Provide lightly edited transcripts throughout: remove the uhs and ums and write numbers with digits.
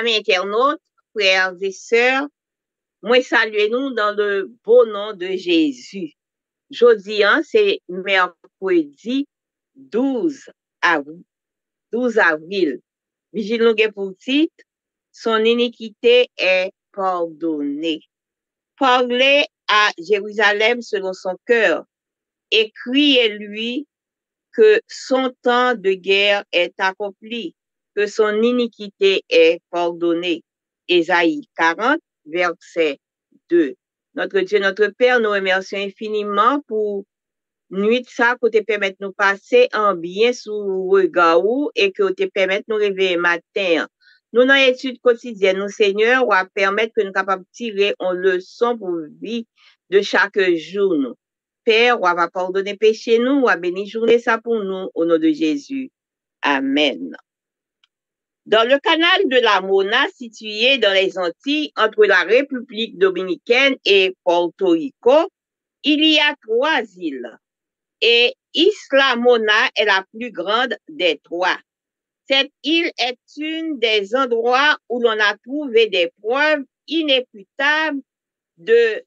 Amis internautes, frères et sœurs, moi saluez-nous dans le beau nom de Jésus. Jodi, c'est mercredi 12 avril. 12 avril. Vigile nous gen pour titre, son iniquité est pardonnée. Parlez à Jérusalem selon son cœur et criez-lui que son temps de guerre est accompli, que son iniquité est pardonnée. Ésaïe 40, verset 2. Notre Dieu, notre Père, nous remercions infiniment pour nuit ça que te permettre nous passer en bien sous regard et que te permettre nous réveiller matin. Nous dans l'étude quotidienne, nous Seigneur, va permettre que nous capables de tirer en leçon pour vie de chaque jour nous. Père, on va pardonner péché nous, on va bénir journée ça pour nous au nom de Jésus. Amen. Dans le canal de la Mona, situé dans les Antilles, entre la République dominicaine et Porto Rico, il y a 3 îles. Et Isla Mona est la plus grande des 3. Cette île est une des endroits où l'on a trouvé des preuves inéputables de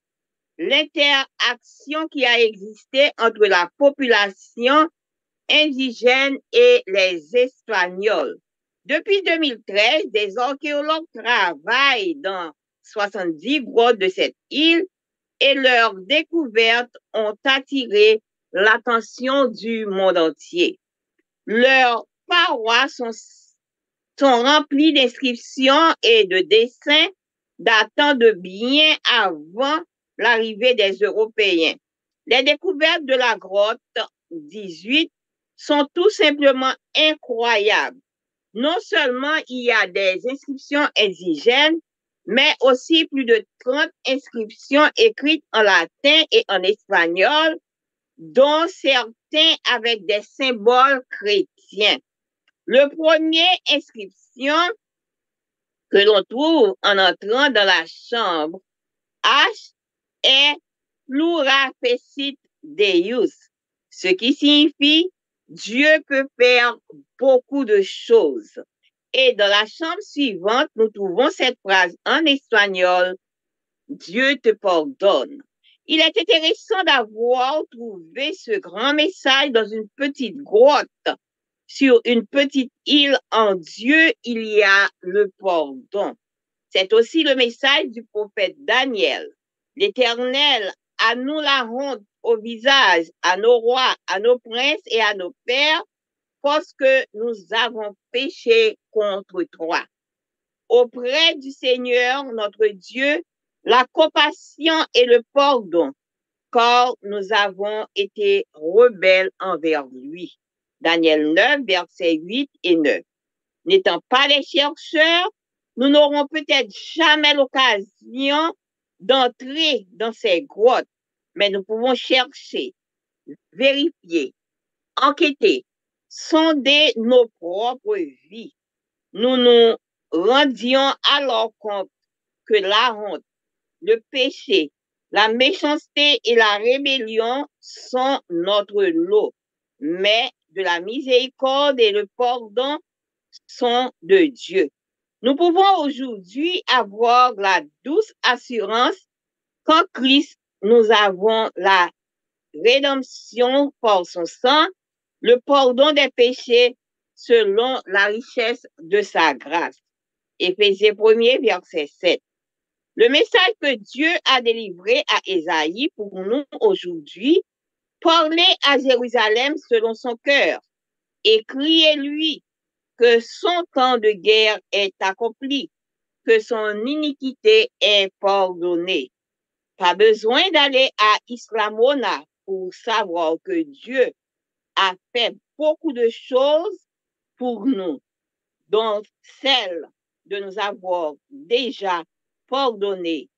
l'interaction qui a existé entre la population indigène et les Espagnols. Depuis 2013, des archéologues travaillent dans 70 grottes de cette île et leurs découvertes ont attiré l'attention du monde entier. Leurs parois sont remplies d'inscriptions et de dessins datant de bien avant l'arrivée des Européens. Les découvertes de la grotte 18 sont tout simplement incroyables. Non seulement il y a des inscriptions indigènes, mais aussi plus de 30 inscriptions écrites en latin et en espagnol, dont certains avec des symboles chrétiens. Le premier inscription que l'on trouve en entrant dans la chambre H est Plura fecit Deus, ce qui signifie Dieu peut faire beaucoup de choses. Et dans la chambre suivante, nous trouvons cette phrase en espagnol, Dieu te pardonne. Il est intéressant d'avoir trouvé ce grand message dans une petite grotte. Sur une petite île en Dieu, il y a le pardon. C'est aussi le message du prophète Daniel. L'Éternel a nous la honte au visage, à nos rois, à nos princes et à nos pères, parce que nous avons péché contre toi. Auprès du Seigneur, notre Dieu, la compassion et le pardon, car nous avons été rebelles envers lui. Daniel 9, versets 8 et 9. N'étant pas des chercheurs, nous n'aurons peut-être jamais l'occasion d'entrer dans ces grottes, mais nous pouvons chercher, vérifier, enquêter, sonder nos propres vies. Nous nous rendions alors compte que la honte, le péché, la méchanceté et la rébellion sont notre lot, mais de la miséricorde et le pardon sont de Dieu. Nous pouvons aujourd'hui avoir la douce assurance qu'en Christ, nous avons la rédemption par son sang, le pardon des péchés selon la richesse de sa grâce. Éphésiens 1er, verset 7. Le message que Dieu a délivré à Ésaïe pour nous aujourd'hui, parlez à Jérusalem selon son cœur et criez-lui que son temps de guerre est accompli, que son iniquité est pardonnée. Pas besoin d'aller à Isla Mona pour savoir que Dieu a fait beaucoup de choses pour nous, dont celle de nous avoir déjà pardonné.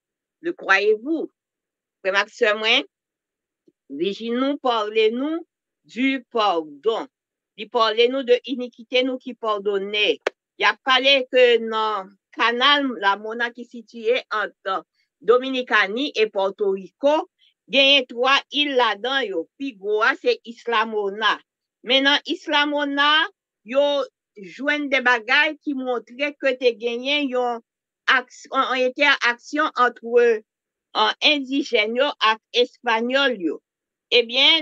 Le croyez-vous? Frère Maxime, vigilez-nous, parlez-nous du pardon. Il parlez-nous de iniquité nous qui pardonnait. Il a parlé que dans canal la Mona qui est situé entre Dominicani et Porto Rico, il y a 3 îles là-dedans, yo. Puis c'est Isla Mona. Maintenant, Isla Mona, yo joindre des bagailles qui montraient que tu gagné une action entre indigènes et espagnols. Eh bien,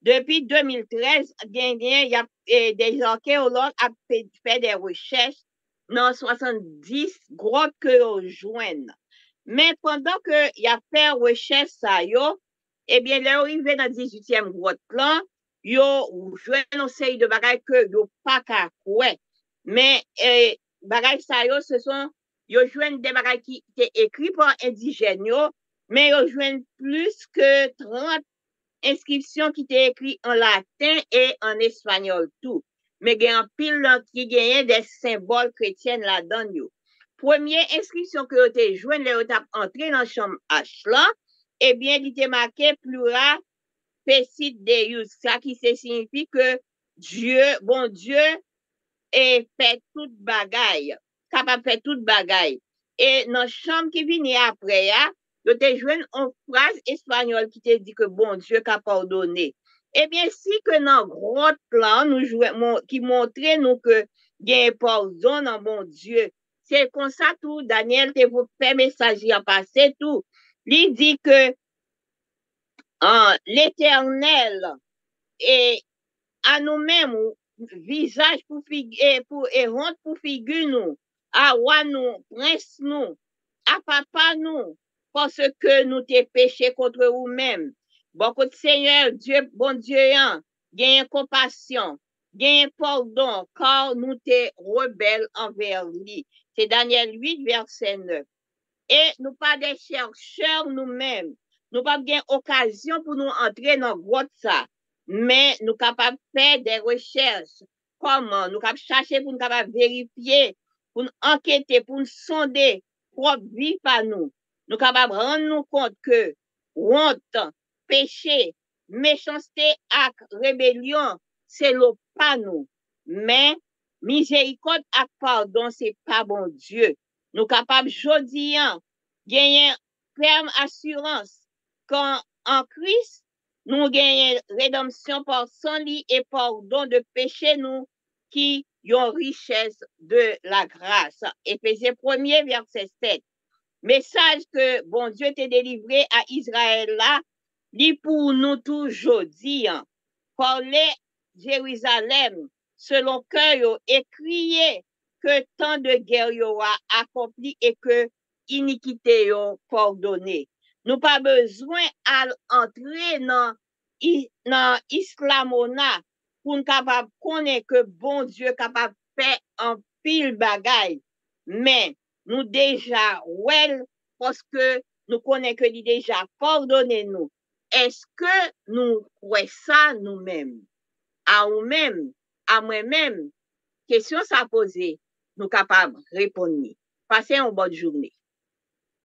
depuis 2013, il y a des archéologues qui ont fait des recherches dans 70 grottes que rejoignent. Mais pendant que y a fait recherche ça eh bien là arrivé dans 18e grotte là, yo joué une série de bagages que yo pas qu'à ouais. Mais bagages ça ce sont yo joué des bagages qui étaient écrits par indigènes mais yo joué plus que 30 inscriptions qui étaient écrites en latin et en espagnol tout. Mais il y a un pile qui gagnait des symboles chrétiens là-dedans première inscription que vous avez joué, vous avez entré dans la chambre H là, eh bien, il était marqué plura fecit Deus, ça qui signifie que Dieu, bon Dieu, est fait toute bagaille, capable de faire toute bagaille. Et dans la chambre qui vient après, vous avez joué une phrase espagnole qui te dit que bon Dieu a pardonné. Eh bien, si que dans grotte là, nous jouons, qui montrait nous que il y a un pardon dans bon Dieu, c'est comme ça tout, Daniel te vous fait message à passer tout. Il dit que l'éternel est à nous-mêmes, visage pour figure, et honte pour figure nous, à roi nous, prince nous, à papa nous, parce que nous t'es péché contre nous-mêmes. Beaucoup de Seigneur, Dieu, bon Dieu, gagne compassion, gagne pardon, car nous t'es rebelles envers lui. C'est Daniel 8, verset 9. Et nous pas des chercheurs nous-mêmes. Nous pas bien occasion pour nous entrer dans grotte ça. Mais nous capables de faire des recherches. Comment? Nous capables chercher pour nous capables vérifier, pour nous enquêter, pour nous sonder, propre vie par nous. Nous capables de rendre nous compte que honte, péché, méchanceté et rébellion, c'est le pas nous. Mais miséricorde et pardon, c'est pas bon Dieu. Nous capables jodi gagner ferme assurance quand en Christ nous gagnons rédemption par son lit et pardon de péché nous qui ont richesse de la grâce. Éphésiens 1er verset 7. Message que bon Dieu t'a délivré à Israël là, dit pour nous toujours dire, parlez Jérusalem selon cœur et criez que tant de guerre y aura accompli et que iniquité y pardonné. Nous pas besoin à entrer dans islamona pour nous capable connaître que bon Dieu capable faire un pile bagaille. Mais nous déjà well parce que nous connaissons que lui déjà pardonné nous. Est-ce que nous croyons ça nous-mêmes? À nous-mêmes, à moi-même, question ça posée, nous capables de répondre. Passez une bonne journée.